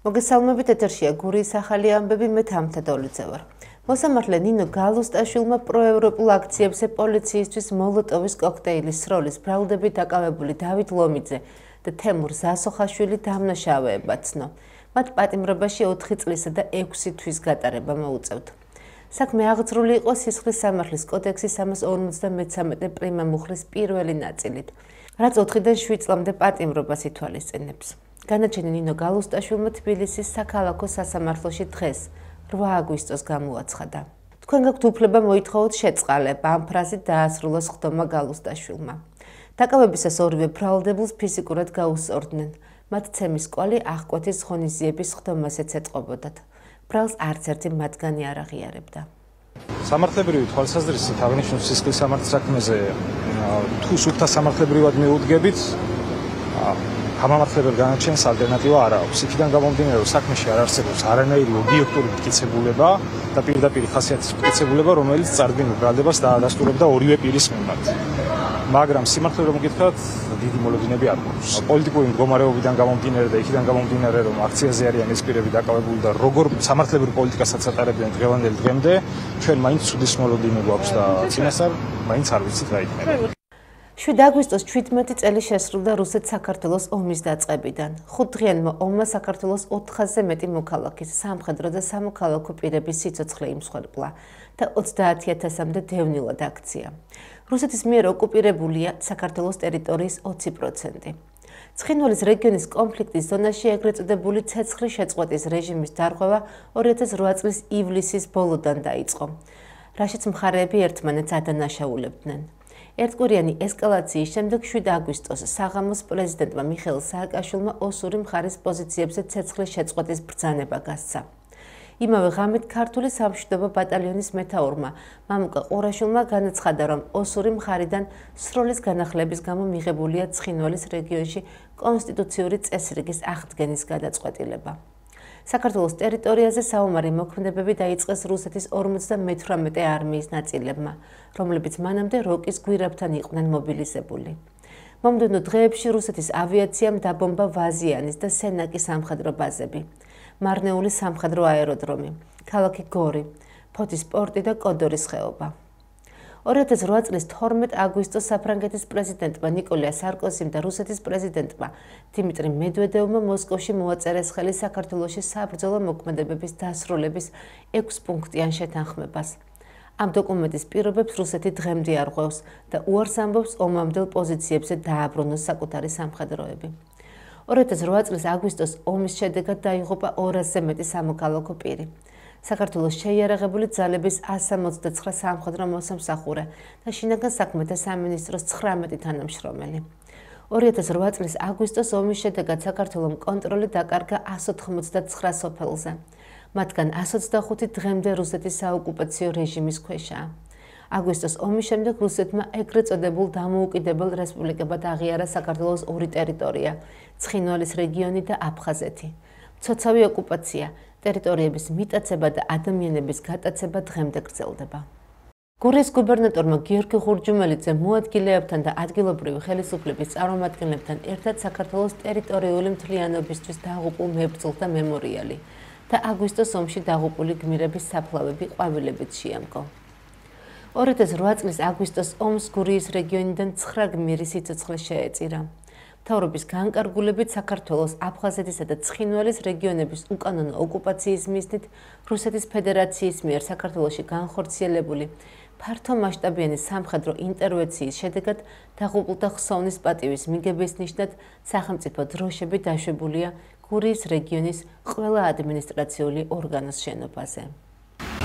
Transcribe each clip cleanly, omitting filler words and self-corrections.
მოგესალმებით, ეთერშია გურიის ახალი ამბები, მე თამთა დოლიძე ვარ. მოსამართლე ნინო გალუსტაშვილმა პროევროპულ აქციებზე პოლიციისთვის მოლოტოვის კოქტეილის სროლის ბრალდებით დაკავებული დავით ლომიძე და თემურ ზასოხაშვილი დამნაშავეებად ცნო. მათ პატიმრობაში 4 წლისა და 6 თვის გატარება მოუწევთ. საქმე აღძრული იყო სისხლის სამართლის კოდექსის 353 პრიმა მუხლის პირველი ნაწილით, რაც 4-დან 7 წლამდე პატიმრობას ითვალისწინებს. განაჩენი ნინო გალუსტაშვილმა თბილისის საქალაქო სასამართლოში დღეს 8 აგვისტოს გამოაცხადა. თქვენ გაქვთ უფლება მოითხოვოთ შეწყალება, ამ ფრაზით დაასრულოს ხდომა გალუსტაშვილმა. დაკავებისას ორივე ბრალდებულს ფიზიკურად გაუსწორდნენ. მათ ცემის კვალი აღკვეთის ღონისძიების ხდომასაც ეტყობოდათ. ბრალს არც ერთი მათგანი არ აღიარებდა. სამართლებრივი თვალსაზრისით აღნიშნულ სისხლის სამართლის საქმეზე თუ სუფთა სამართლებრივად მიუდგებით, გამამართლებელ განაჩენს ალტერნატივა არ აქვს. იქიდან გამომდინარე, რომ საქმეში არ არსებობს არანაირი ობიექტური მტკიცებულება და პირდაპირ ხასიათის მტკიცებულება, რომელიც წარდგენილ ბრალდებას დაადასტურებდა ორივე პირის მიმართ. მაგრამ სიმართლე რომ გითხრათ, დიდი მოლოდინები არ გვაქვს. პოლიტიკური მდგომარეობიდან გამომდინარე და იქიდან გამომდინარე, რომ აქციაზე არიან ეს პირები დაკავებული და როგორ სამართლებრივ პოლიტიკასაც ატარებდნენ დღევანდელი დღემდე, ჩვენ მაინც ცუდის მოლოდინი გვაქვს და წინასწარ მაინც არ ვიცით რა იქნება. 7 აგვისტოს 17 წელი შესრულდა რუსეთ-საქართველოს ომის დაწყებიდან. 5 დღიანმა ომმა საქართველოს 400-ზე მეტი მოქალაქის, სამხედრო და სამოქალაქო პირების სიცოცხლე იმსხვერპლა და 30,000-მდე დევნილად აქცია. რუსეთის მიერ ოკუპირებულია საქართველოს ტერიტორიის 20%. ცხინვალის რეგიონის კონფლიქტის ზონაში ეგრეთ წოდებული ცეცხლის შეწყვეტის რეჟიმის დარღვევა 2008 წლის ივლისის ბოლოდან დაიწყო, რაშიც მხარეები ერთმანეთს ადანაშაულებდნენ. ერთკვირიანი ესკალაციის შემდეგ 7 აგვისტოს საღამოს პრეზიდენტმა მიხეილ სააკაშვილმა ოსური მხარის პოზიციებზე ცეცხლის შეწყვეტის ბრძანება გასცა. იმავე ღამით ქართული სამშვიდობო ბატალიონის მეთაურმა მამუკა ყურაშვილმა განაცხადა, რომ ოსური მხარიდან სროლის განახლების გამო მიღებულია ცხინვალის რეგიონში კონსტიტუციური წესრიგის აღდგენის გადაწყვეტილება. საქართველოს ტერიტორიაზე საომარი მოქმედებები დაიწყეს რუსეთის 58 არმიის ნაწილებმა, რომლებიც მანამდე როკის გვირაბთან იყვნენ მობილიზებული. მომდევნო დღეებში რუსეთის ავიაციამ დაბომბა ვაზიანის და სენაკის სამხედრო ბაზები, მარნეულის სამხედრო აეროდრომი, ქალაქი გორი, ფოთის პორტი და კოდორის ხეობა. 2008 წლის 12 აგვისტოს საფრანგეთის პრეზიდენტმა ნიკოლა სარკოზიმ და რუსეთის პრეზიდენტმა დიმიტრი მედვედევმა მოსკოვში მოაწერეს ხელი საქართველოში საბრძოლო მოქმედებების დასრულების 6 პუნქტიან შეთანხმებას. ამ დოკუმენტის პირობებს რუსეთი დღემდე არ ღვევს და უარს ამბობს ომამდელ პოზიციებზე დააბრუნოს საკუთარი სამხედროები. 2008 წლის აგვისტოს ომის შედეგად დაიღუპა 200-ზე მეტი სამოქალაქო პირი. საქართველოს შეიარაღებული ძალების 169 სამხედრო მოსამსახურე და შინაგან საქმეთა სამინისტროს 19 თანამშრომელი. 2008 წლის აგვისტოს ომის შედეგად საქართველომ კონტროლი დაკარგა 189 სოფელზე. მათგან 125 დღემდე რუსეთის საოკუპაციო რეჟიმის ქვეშაა. აგვისტოს ომის შემდეგ რუსეთმა ეგრეთ წოდებულ დამოუკიდებელ რესპუბლიკებად აღიარა საქართველოს 2 ტერიტორია, ცხინვალის რეგიონი და აფხაზეთი. მცოცავი ოკუპაცია, ტერიტორიების მიტაცება და ადამიანების გატაცება დღემდე გრძელდება. გურიის გუბერნატორმა გიორგი ხურჯუმელიძემ მოადგილეებთან და ადგილობრივი ხელისუფლების წარმომადგენლებთან ერთად საქართველოს ტერიტორიული მთლიანობისთვის დაღუპულ მებრძოლთა მემორიალი და აგვისტოს ომში დაღუპული გმირების საფლავები ყვავილებით შეამკო. 2008 წლის აგვისტოს ომს გურიის რეგიონიდან 9 გმირის სიცოცხლე შეეწირა. მთავრობის განკარგულებით საქართველოს, აფხაზეთისა და ცხინვალის რეგიონების უკანონო ოკუპაციის მიზნით რუსეთის ფედერაციის მიერ საქართველოში განხორციელებული ფართომასშტაბიანი სამხედრო ინტერვენციის შედეგად დაღუპულთა ხსოვნის პატივის მიღების ნიშნად სახელმწიფო დროშები დაშვებულია გურიის რეგიონის ყველა ადმინისტრაციული ორგანოს შენობაზე.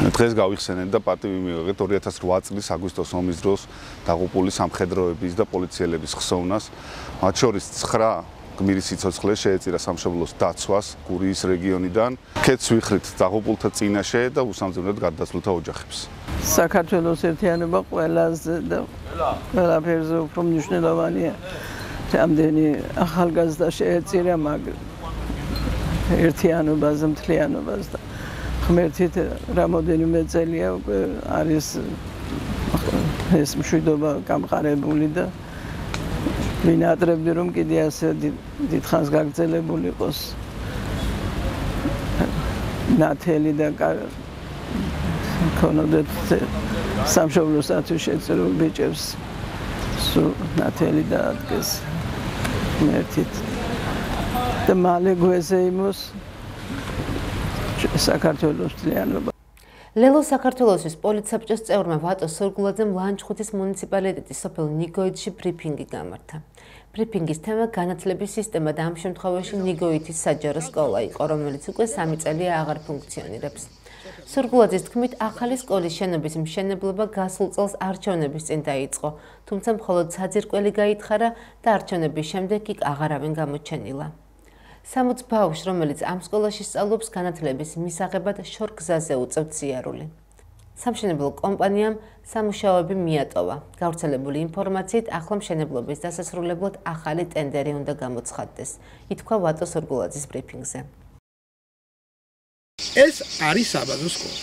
დღეს გავიხსენეთ და პატივი მივიღეთ 2008 წლის აგვისტოს ომის დროს დაღუპული სამხედროების და პოლიციელების ხსოვნას, მათ შორის 9 გმირის სიცოცხლე შეეწირა სამშობლოს დაცვას გურიის რეგიონიდან. ქეთს ვიხრით დაღუპულთა წინაშე და უსამძიმროდ გადასვლთა ოჯახებს. საქართველოს ერთიანობა ყველაზე და ყველაფერზე უფრო მნიშვნელოვანია. რამდენი ახალგაზრდა შეეწირა მაგ ერთიანობაზე, მთლიანობას და ღმერთით რამოდენიმე წელია უკვე არის ეს მშვიდობა გამყარებული და მინატრებდი რომ კიდე ასე დიდხანს გაგრძელებული იყოს. ნათელი და ქონოდეთ სამშობლოსათვის შეწირულ ბიჭებს სულ ნათელი დაადგეს მერთით და მალე გვეზეიმოს საქართველოს ძალიანობა. ლელო საქართველოსის პოლიცსაბჭოს წევრმა ვატო სურგულაძემ ლანჩხუთის მუნიციპალიტეტის სოფელ ნიგოითში ბრიფინგი გამართა. ბრიფინგის თემა განათლების სისტემა და ამ შემთხვევაში ნიგოითის საჯარო სკოლა იყო, რომელიც უკვე 3 წელია აღარ ფუნქციონირებს. სურგულაძის თქმით, ახალი სკოლის შენობის მშენებლობა გასულ წელს არჩევნების წინ დაიწყო, თუმცა მხოლოდ საძირკველი გაითხარა და არჩევნების შემდეგ იქ აღარავინ გამოჩენილა. 60 ბავშვს, რომელიც ამ სკოლაში სწავლობს, განათლების მისაღებად შორგზაზე უწევთ სიარული. სამშენებლო კომპანიამ სამუშაოები მიატოვა. გავრცელებული ინფორმაციით, ახლა მშენებლობის დასასრულებლად ახალი ტენდერი უნდა გამოცხადდეს, ითქვა ვატო სურგულაძის ბრიფინგზე. ეს არის საბაზრო სკოლა,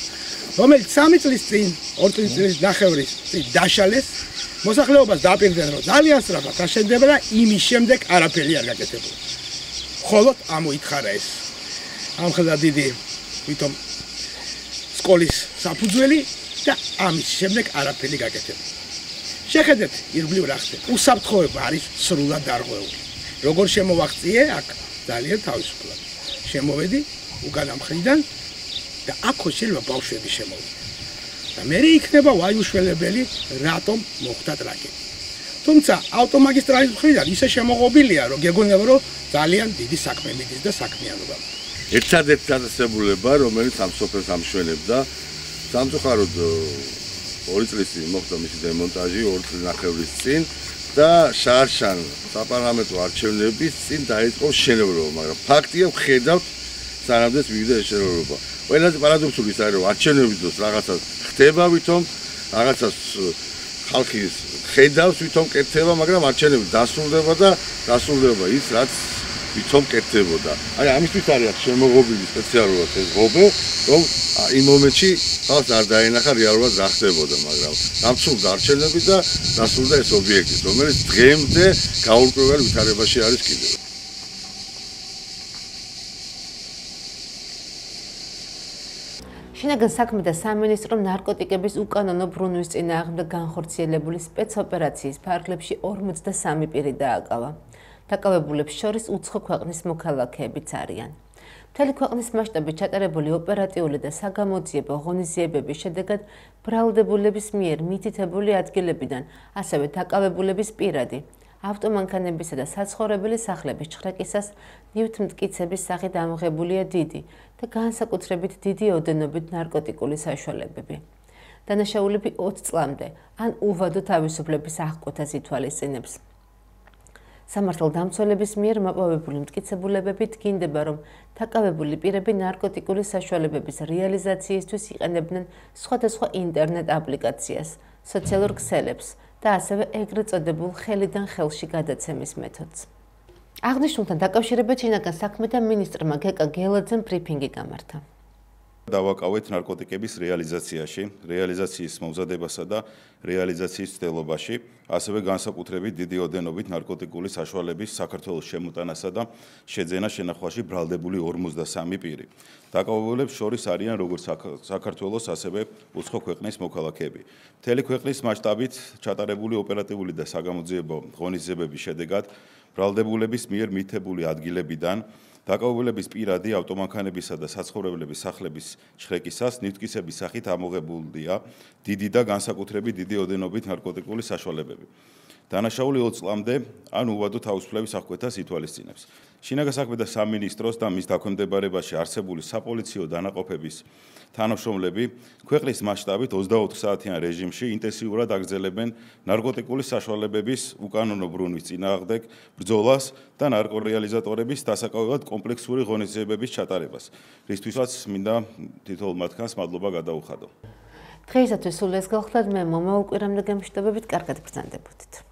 რომელიც 3 წლის წინ, 2 წლის ნახევრის წინ დაშალეს, მოსახლეობას დააპირდნენ, რომ ძალიან სწრაფად აშენდება და იმის შემდეგ არაფერი არ გაკეთებულა. ხოლო ამოითხარა ეს ამხელა დიდი ვითომ სკოლის საფუძველი და ამის შემდეგ არაფერი გაკეთებულა. შეხედეთ ირგვლივ რა ხდება. უსაფრთხოება არის სრულად დარღვეული. როგორ შემოვაღწიე აქ ძალიან თავისუფლად. შემოვედი უკანა მხრიდან და აქ შეიძლება ბავშვები შემოვიდნენ. და მე იქნება ვაიუშველებელი რატომ მოხდა ტრაგედია. თუმცა ავტომაგისტრალის მხრიდან ისე შემოღობილია, რომ გეგონება რომ ძალიან დიდი საქმე მიდის და საქმიანობა. ერთადერთი დაწესებულება, რომელიც ამ სოფელს ამშვენებდა, სამწუხაროდ 2 წლის წინ მოხდა მისი დემონტაჟი, 2 წლის ნახევრის წინ და შარშან საპარლამენტო არჩევნების წინ დაიწყო მშენებლობა, მაგრამ ფაქტია ვხედავთ სანამდე მივიდა ეს შენობა. ყველაზე პარადოქსული ის არის, რომ არჩევნების დროს რაღაცას ხდება ვითომ, რაღაცას ხალხი ხედავს ვითომ კეთდება, მაგრამ არჩევნები დასრულდება და დასრულდება ის, რაც ვითომ კეთდებოდა. აი ამისთვის არის შემოღობილი სპეციალურად ეს ღობე, რომ იმ მომენტში ხალხს არ დაენახა რეალურად რა ხდებოდა, მაგრამ დამცურდა არჩევნები და დასრულდა ეს ობიექტი, რომელიც დღემდე გაურკვეველ ვითარებაში არის კიდევ. შინაგან საქმეთა სამინისტრომ ნარკოტიკების უკანონო ბრუნვის წინააღმდეგ განხორციელებული სპეცოპერაციის ფარგლებში 53 პირი დააკავა. დაკავებულებს შორის უცხო ქვეყნის მოქალაქეებიც არიან. მთელი ქვეყნის მასშტაბით ჩატარებული ოპერატიული და საგამოძიებო ღონისძიებების შედეგად ბრალდებულების მიერ მითითებული ადგილებიდან, ასევე დაკავებულების პირადი, ავტომანქანებისა და საცხოვრებელი სახლების ჩხრეკისას ნივთმტკიცების სახით ამოღებულია დიდი და განსაკუთრებით დიდი ოდენობით ნარკოტიკული საშუალებები. დანაშაულები 20 წლამდე ან უვადო თავისუფლების აღკვეთას ითვალისწინებს. სამართალდამცველების მიერ მოპოვებული მტკიცებულებები დგინდება, რომ დაკავებული პირები ნარკოტიკული საშუალებების რეალიზაციისთვის იყენებდნენ სხვადასხვა ინტერნეტ აპლიკაციას, სოციალურ ქსელებს და ასევე ეგრეთ წოდებულ ხელიდან ხელში გადაცემის მეთოდს. აღნიშნულთან დაკავშირებით შინაგან საქმეთა მინისტრმა გეკა გელაძემ ბრიფინგი გამართა. დავაკავეთ ნარკოტიკების რეალიზაციაში, რეალიზაციის მომზადებასა და რეალიზაციის ცდელობაში, ასევე განსაკუთრებით დიდი ოდენობით ნარკოტიკული საშუალების საქართველოს შემოტანასა და შეძენა შენახვაში ბრალდებული 53 პირი. დაკავებულებს შორის არიან როგორც საქართველოს, ასევე უცხო ქვეყნის მოქალაქეები. მთელი ქვეყნის მასშტაბით ჩატარებული ოპერატიული და საგამოძიებო ღონისძიებების შედეგად ბრალდებულების მიერ მითითებული ადგილებიდან დაკავებულების პირადი ავტომანქანებისა და საცხოვრებლების სახლების ჩხრეკისას ნივთკიცების სახით ამოღებულია დიდი და განსაკუთრებით დიდი ოდენობით ნარკოტიკული საშუალებები. დანაშაული 20 წლამდე ან უვადო თავისუფლების აღკვეთას ითვალისწინებს. შინაგან საქმეთა სამინისტროს და მის დაქვემდებარებაში არსებული საპოლიციო დანაყოფების თანამშრომლები ქვეყნის მასშტაბით 24 საათიან რეჟიმში ინტენსიურად აგრძელებენ ნარკოტიკული საშუალებების უკანონო ბრუნვის წინააღმდეგ ბრძოლას და ნარკორეალიზატორების დასაკავებლად კომპლექსური ღონისძიებების ჩატარებას, რისთვისაც მინდა თითოეულ მათგანს მადლობა გადაუხადო. დღეისათვის სულ ეს გავხდათ, მე მომავალ კვირამდე გემშვიდობებით, კარგად ბრძანდებოდით.